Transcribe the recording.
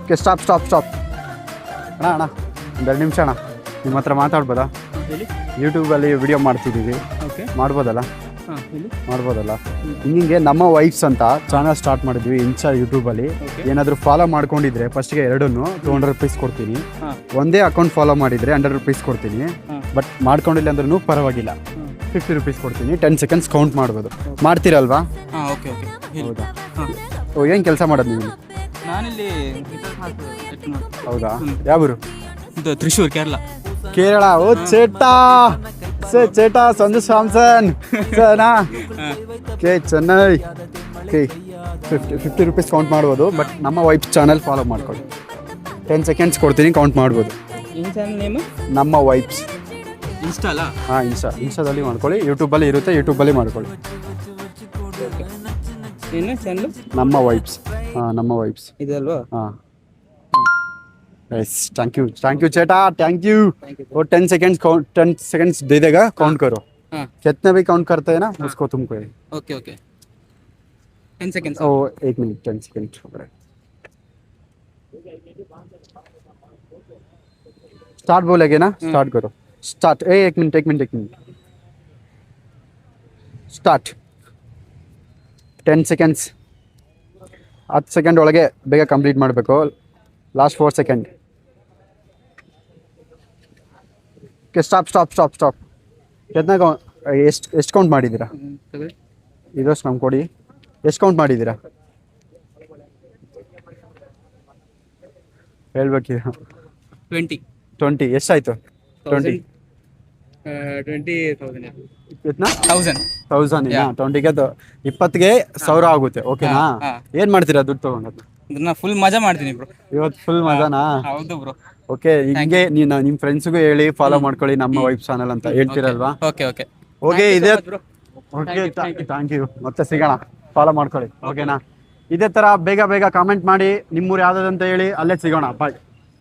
Okay stop stop stop. ಅಣ್ಣ ಅಣ್ಣ ಒಂದೆರಡು ನಿಮಿಷ ಅಣ್ಣ, ನಿಮ್ಮ ಹತ್ರ ಮಾತಾಡ್ಬೋದಾ? ಹೇಳಿ. ಯೂಟ್ಯೂಬಲ್ಲಿ ವಿಡಿಯೋ ಮಾಡ್ತಿದ್ದೀವಿ, ಓಕೆ. ಮಾಡ್ಬೋದಲ್ಲ? ಹಾಂ ಹೇಳಿ. ಮಾಡ್ಬೋದಲ್ಲ? ಹಿಂಗೆ ನಮ್ಮ ವೈಫ್ಸ್ ಅಂತ ಚಾನಲ್ ಸ್ಟಾರ್ಟ್ ಮಾಡಿದ್ವಿ ಯೂಟ್ಯೂಬಲ್ಲಿ. ಓಕೆ. ಏನಾದರೂ ಫಾಲೋ ಮಾಡ್ಕೊಂಡಿದ್ರೆ ಫಸ್ಟ್ಗೆ ಎರಡನ್ನೂ ₹200 ಕೊಡ್ತೀನಿ. ಹಾಂ. ಒಂದೇ ಅಕೌಂಟ್ ಫಾಲೋ ಮಾಡಿದರೆ ₹100 ಕೊಡ್ತೀನಿ. ಹಾಂ. ಬಟ್ ಮಾಡ್ಕೊಂಡಿಲ್ಲ ಅಂದ್ರೂ ಪರವಾಗಿಲ್ಲ, ₹50 ಕೊಡ್ತೀನಿ. 10 ಸೆಕೆಂಡ್ಸ್ ಕೌಂಟ್ ಮಾಡ್ಬೋದು. ಮಾಡ್ತೀರಲ್ವಾ? ಹಾಂ ಓಕೆ ಓಕೆ ಹೇಳಿ. ಹೌದಾ? ಹಾಂ. ಓ, ಏನು ಕೆಲಸ ಮಾಡೋದು ನೀವು? ನಾನಿಲ್ಲಿ ಹೌದಾ? ಯಾವೂರು? ಇದು ತ್ರಿಶೂರ್, ಕೇರಳ. ಕೇರಳ. ಓ ಚೇಟಾ ಚೇಟಾ ಸಂಜು ಸ್ಯಾಮ್ಸನ್ ಸನಾ ಕೆ ಚೆನ್ನೈ. ಓಕೆ, ₹50 ಕೌಂಟ್ ಮಾಡ್ಬೋದು. ಬಟ್ ನಮ್ಮ ವೈಫ್ ಚಾನಲ್ ಫಾಲೋ ಮಾಡ್ಕೊಳ್ಳಿ. 10 ಸೆಕೆಂಡ್ಸ್ ಕೊಡ್ತೀನಿ, ಕೌಂಟ್ ಮಾಡ್ಬೋದು. ಏನು ಚಾನಲ್ ನೇಮ್? ನಮ್ಮ ವೈಫ್ಸ್. ಇನ್ಸ್ಟಾ ಅಲ್ಲ? ಹಾಂ, ಇನ್ಸ್ಟಾದಲ್ಲಿ ಮಾಡ್ಕೊಳ್ಳಿ. ಯೂಟ್ಯೂಬಲ್ಲಿ ಇರುತ್ತೆ, ಯೂಟ್ಯೂಬಲ್ಲಿ ಮಾಡ್ಕೊಳ್ಳಿ. ಏನು ಚಾನಲ್? ನಮ್ಮ ವೈಫ್ಸ್. ಹಾಂ, ನಮ್ಮ ವೈಫ್ಸ್ ಇದಲ್ವಾ? ಹಾಂ. यस, थैंक यू चेटा, थैंक यू. वो 10 सेकंड्स काउंट 10 सेकंड्स दे देगा, काउंट करो. हाँ. कितना भी काउंट करते हैं ना उसको तुमको. Okay okay 10 seconds. Oh 1 minute 10 second. Start बोलेगे ना, स्टार्ट करो. Start. 1 minute start. 10 seconds. 10 second ಒಳಗೆ ಬೇಗ ಕಂಪ್ಲೀಟ್ ಮಾಡಬೇಕು. Last 4 second. Okay, stop stop stop stop. ಎಷ್ಟು ಕೌಂಟ್ ಮಾಡಿದ್ದೀರಾ? ಇದಷ್ಟು ನಮ್ಗೆ ಕೊಡಿ. ಎಷ್ಟು ಕೌಂಟ್ ಮಾಡಿದ್ದೀರಾ ಹೇಳ್ಬೇಕೀಗ. 20 ಎಷ್ಟಾಯಿತು? 20 20ಗೆ 20ಗೆ 1000 ಆಗುತ್ತೆ. ಓಕೆನಾ? ಏನು ಮಾಡ್ತೀರಾ ದುಡ್ಡು ತೊಗೊಂಡು? ಫುಲ್ ಮಜಾ ಮಾಡ್ತೀನಿ ಬ್ರೋ. ಇವತ್ತು ಫುಲ್ ಮಜಾನಾ? ಹೌದು ಬ್ರೋ. ಓಕೆ, ಹಿಂಗೆ ನೀನು ನಿಮ್ಮ ಫ್ರೆಂಡ್ಸ್ಗೂ ಹೇಳಿ ಫಾಲೋ ಮಾಡ್ಕೊಳ್ಳಿ ನಮ್ಮ ವೈಫ್ ಚಾನಲ್ ಅಂತ ಹೇಳ್ತೀರಲ್ವಾ? ಓಕೆ ಓಕೆ ಓಕೆ, ಇದೇ ಓಕೆ, ಥ್ಯಾಂಕ್ ಯು. ಮತ್ತೆ ಸಿಗೋಣ, ಫಾಲೋ ಮಾಡ್ಕೊಳ್ಳಿ. ಓಕೆನಾ? ಇದೇ ಥರ ಬೇಗ ಬೇಗ ಕಾಮೆಂಟ್ ಮಾಡಿ ನಿಮ್ಮೂರು ಯಾವುದಂತ ಹೇಳಿ, ಅಲ್ಲೇ ಸಿಗೋಣ. ಬಾಯ್.